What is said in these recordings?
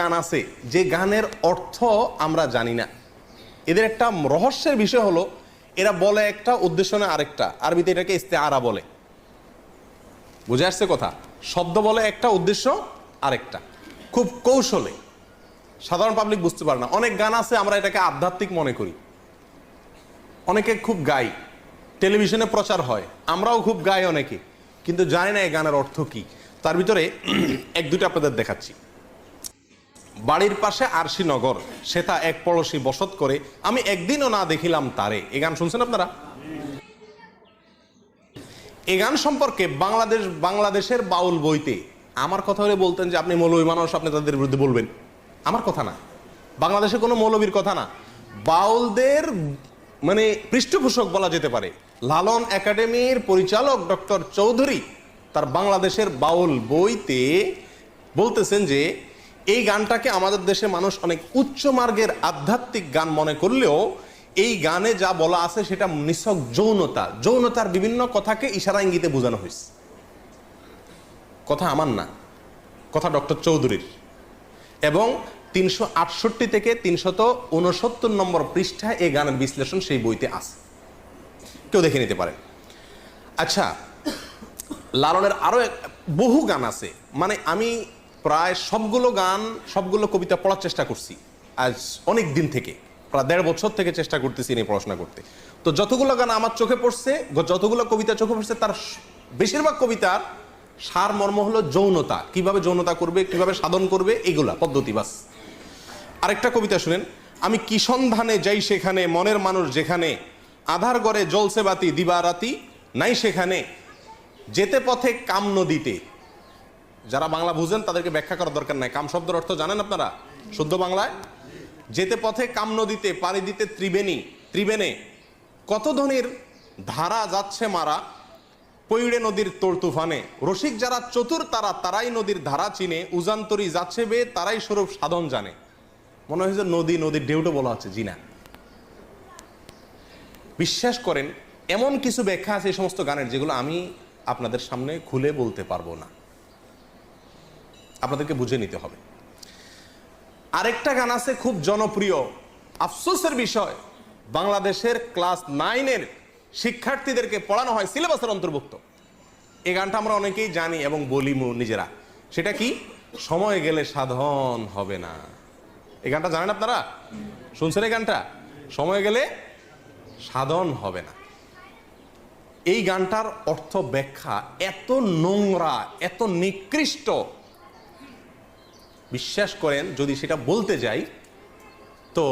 গান আছে যে গানের অর্থ আমরা জানি না। এদের একটা রহস্যের বিষয় হলো এরা বলে একটা, উদ্দেশ্য না আরেকটা। আরবিতে এটাকে ইস্তেআরা বলে। বুঝে আসছে কথা? শব্দ বলে একটা, উদ্দেশ্য আরেকটা, খুব কৌশলে। সাধারণ পাবলিক বুঝতে পারে না। অনেক গান আছে আমরা এটাকে আধ্যাত্মিক মনে করি, অনেকে খুব গাই, টেলিভিশনে প্রচার হয়, আমরাও খুব গাই অনেকে, কিন্তু জানি না এই গানের অর্থ কি। তার ভিতরে এক দুটো আপনাদের দেখাচ্ছি। বাড়ির পাশে আরশি নগর, সেটা এক পড়শি বসত করে, আমি একদিনও না দেখিলাম তারে। এই গান শুনছেন আপনারা? এই গান সম্পর্কে বাংলাদেশের বাউল বইতে আমার কথা হলে বলতেন যে আপনি মৌলবী মানুষ, আপনি তাদের বিরুদ্ধে বলবেন। আমার কথা না, বাংলাদেশে কোনো মৌলবীর কথা না, বাউলদের মানে পৃষ্ঠপোষক বলা যেতে পারে। লালন একাডেমির পরিচালক ডক্টর চৌধুরী তার বাংলাদেশের বাউল বইতে বলতেছেন যে এই গানটাকে আমাদের দেশে মানুষ অনেক উচ্চ মার্গের আধ্যাত্মিক গান মনে করলেও এই গানে যা বলা আছে সেটা নিছক যৌনতা, যৌনতার বিভিন্ন কথাকে ইশারা ইঙ্গিতে বোঝানো হয়েছে। কথা আমার না, কথা ডক্টর চৌধুরীর। এবং 368 থেকে 369 নম্বর পৃষ্ঠায় এই গানের বিশ্লেষণ সেই বইতে আছে, কেউ দেখে নিতে পারে। আচ্ছা, লালনের আরো বহু গান আছে, মানে আমি প্রায় সবগুলো কবিতা পড়ার চেষ্টা করছি আজ অনেক দিন থেকে, প্রায় 1.5 বছর থেকে চেষ্টা করতেছি নিয়ে পড়াশোনা করতে। তো যতগুলো গান আমার চোখে পড়ছে, যতগুলো কবিতা চোখে পড়ছে, তার বেশিরভাগ কবিতার সার মর্ম হলো যৌনতা, কিভাবে যৌনতা করবে, কিভাবে সাধন করবে, এগুলা পদ্ধতি বাস। আরেকটা কবিতা শুনেন, আমি কি সন্ধানে যাই সেখানে, মনের মানুষ যেখানে, আধার গড়ে জ্বলছে বাতি দিবারাতি নাই সেখানে, যেতে পথে কাম নদীতে। যারা বাংলা বুঝেন তাদেরকে ব্যাখ্যা করার দরকার নাই, কাম শব্দের অর্থ জানেন আপনারা শুদ্ধ বাংলায়? যেতে পথে কাম নদীতে, পাড়ি দিতে ত্রিবেণে, কত ধনির ধারা যাচ্ছে মারা, পৈড়ে নদীর তোর তুফানে, রসিক যারা চতুর তারাই নদীর ধারা চিনে, উজান্তরি যাচ্ছে বে তারাই স্বরূপ সাধন জানে। মনে হয় যে নদীর ঢেউটা বলা হচ্ছে, জি না। বিশ্বাস করেন এমন কিছু ব্যাখ্যা আছে এই সমস্ত গানের যেগুলো আমি আপনাদের সামনে খুলে বলতে পারবো না, আপনাদেরকে বুঝে নিতে হবে। আরেকটা গান আছে খুব জনপ্রিয়, আফসোসের বিষয়, বাংলাদেশের ক্লাস 9-এর শিক্ষার্থীদেরকে পড়ানো হয়, সিলেবাসের অন্তর্ভুক্ত। এই গানটা আমরা অনেকেই জানি এবং বলি নিজেরা। সেটা কি? সময় গেলে সাধন হবে না। এই গানটা জানেন আপনারা? শুনছেন এই গানটা? সময় গেলে সাধন হবে না। এই গানটার অর্থ ব্যাখ্যা এত নোংরা, এত নিকৃষ্ট, বিশ্বাস করেন যদি সেটা বলতে যাই তো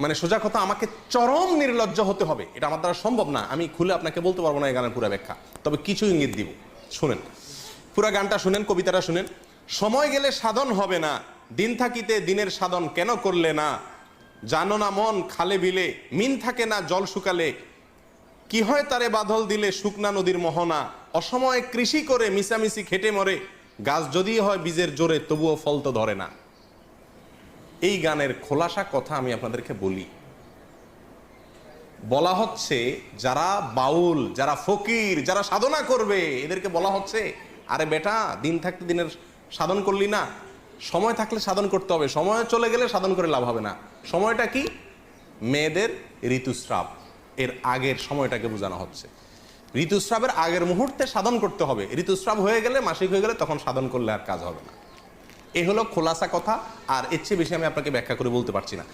মানে সোজা কথা আমাকে চরম নির্লজ্জ হতে হবে, এটা আমার দ্বারা সম্ভব না। আমি খুলে আপনাকে বলতে পারবো না এই গানের পুরো ব্যাখ্যা, তবে কিছু ইঙ্গিত দিব। শুনেন পুরা গানটা, শুনেন কবিতাটা শুনেন। সময় গেলে সাধন হবে না, দিন থাকিতে দিনের সাধন কেন করলে না, জানো না মন খালে বিলে মিন থাকে না জল শুকালে, কি হয় তারে বাদল দিলে শুকনা নদীর মোহনা, অসময়ে কৃষি করে মিশামিশি খেটে মরে, গাছ যদি হয় বীজের জোরে তবুও ফল তো ধরে না। এই গানের খোলাসা কথা আমি আপনাদেরকে বলি। বলা হচ্ছে যারা বাউল, যারা ফকির, যারা সাধনা করবে, এদেরকে বলা হচ্ছে আরে বেটা, দিন থাকতে দিনের সাধন করলি না, সময় থাকলে সাধন করতে হবে, সময় চলে গেলে সাধন করে লাভ হবে না। সময়টা কি? মেয়েদের ঋতুস্রাব, এর আগের সময়টাকে বোঝানো হচ্ছে। ঋতুস্রাবের আগের মুহূর্তে সাধন করতে হবে, ঋতুস্রাব হয়ে গেলে, মাসিক হয়ে গেলে তখন সাধন করলে আর কাজ হবে না। এই হলো খোলাসা কথা, আর এর চেয়ে বেশি আমি আপনাকে ব্যাখ্যা করে বলতে পারছি না।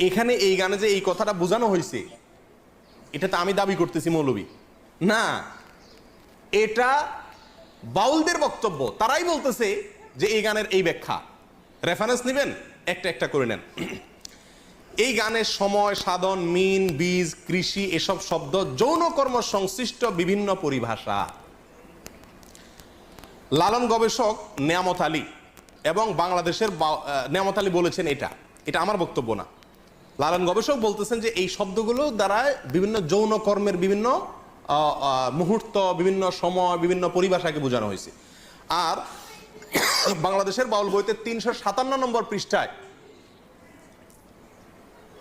এখানে এই গানে যে এই কথাটা বোঝানো হয়েছে, এটা তো আমি দাবি করতেছি মৌলবী না, এটা বাউলদের বক্তব্য। তারাই বলতেছে যে এই গানের এই ব্যাখ্যা। রেফারেন্স নেবেন, একটা একটা করে নেন। এই গানের সময়, সাধন, মিন, বীজ, কৃষি এসব শব্দ যৌনকর্ম সংশ্লিষ্ট বিভিন্ন পরিভাষা। লালন গবেষক নেয়ামত আলী এবং বাংলাদেশের নেয়ামত আলী বলেছেন, এটা আমার বক্তব্য না, লালন গবেষক বলতেছেন যে এই শব্দগুলো দ্বারা বিভিন্ন যৌনকর্মের বিভিন্ন মুহূর্ত, বিভিন্ন সময়, বিভিন্ন পরিভাষাকে বোঝানো হয়েছে। আর বাংলাদেশের বাউল বইতে 357 নম্বর পৃষ্ঠায়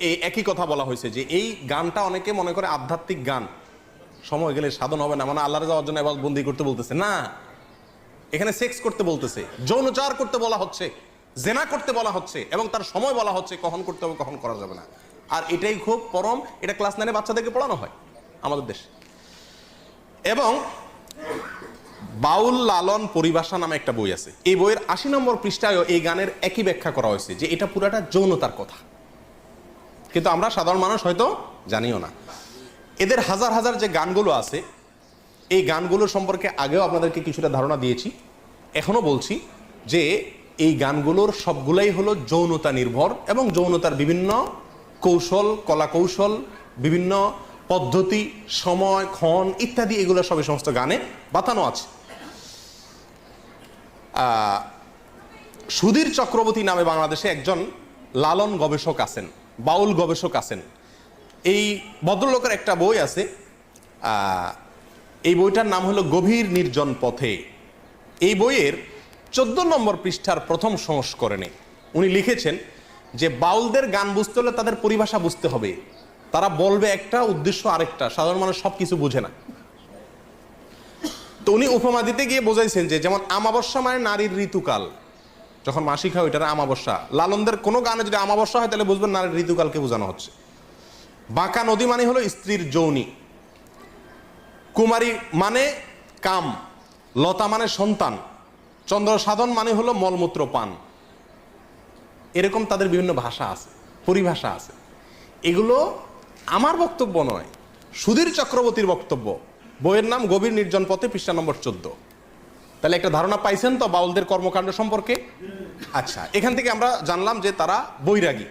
এই একই কথা বলা হয়েছে যে এই গানটা অনেকে মনে করে আধ্যাত্মিক গান, সময় গেলে সাধন হবে না, মানে আল্লাহর যাওয়ার জন্য এবার বন্দি করতে বলতেছে না। এখানে সেক্স করতে বলতেছে, যৌনচার করতে বলা হচ্ছে, জেনা করতে বলা হচ্ছে, এবং তার সময় বলা হচ্ছে কখন করতে হবে কখন করা যাবে না। আর এটাই খুব পরম, এটা ক্লাস 9 বাচ্চাদেরকে পড়ানো হয় আমাদের দেশে। এবং বাউল লালন পরিভাষা নামে একটা বই আছে, এই বইয়ের 80 নম্বর পৃষ্ঠায়ও এই গানের একই ব্যাখ্যা করা হয়েছে যে এটা পুরাটা যৌনতার কথা, কিন্তু আমরা সাধারণ মানুষ হয়তো জানিও না। এদের হাজার হাজার যে গানগুলো আছে, এই গানগুলো সম্পর্কে আগেও আপনাদেরকে কিছুটা ধারণা দিয়েছি, এখনো বলছি যে এই গানগুলোর সবগুলাই হলো যৌনতা নির্ভর, এবং যৌনতার বিভিন্ন কৌশল, কলা কৌশল, বিভিন্ন পদ্ধতি, সময়, ক্ষণ ইত্যাদি এগুলো সবই সমস্ত গানে বাতানো আছে। সুধীর চক্রবর্তী নামে বাংলাদেশে একজন লালন গবেষক আছেন, বাউল গবেষক আছেন। এই ভদ্রলোকের একটা বই আছে, এই বইটার নাম হলো গভীর নির্জন পথে। এই বইয়ের 14 নম্বর পৃষ্ঠার প্রথম সংস্করণে উনি লিখেছেন যে বাউলদের গান বুঝতে হলে তাদের পরিভাষা বুঝতে হবে, তারা বলবে একটা, উদ্দেশ্য আরেকটা, সাধারণ মানুষ সব কিছু বুঝে না। তো উনি উপমা দিতে গিয়ে বোঝাইছেন যে যেমন আমাবস্যা মানে নারীর ঋতুকাল, যখন মাসিক হয় ওইটার আমাবস্যা। লালনদের কোনো গানে যদি আমাবস্যা হয় তাহলে বুঝবেন নারীর ঋতুকালকে বোঝানো হচ্ছে। বাঁকা নদী মানে হলো স্ত্রীর যৌনি, কুমারী মানে কাম, লতা মানে সন্তান, চন্দ্র সাধন মানে হলো মলমূত্র পান। এরকম তাদের বিভিন্ন ভাষা আছে, পরিভাষা আছে। এগুলো আমার বক্তব্য নয়, সুধীর চক্রবর্তীর বক্তব্য। বইয়ের নাম গভীর নির্জন পথে, পৃষ্ঠা নম্বর 14। তাহলে একটা ধারণা পাইছেন তো বাউলদের কর্মকাণ্ড সম্পর্কে? আচ্ছা, এখান থেকে আমরা জানলাম যে তারা বৈরাগী।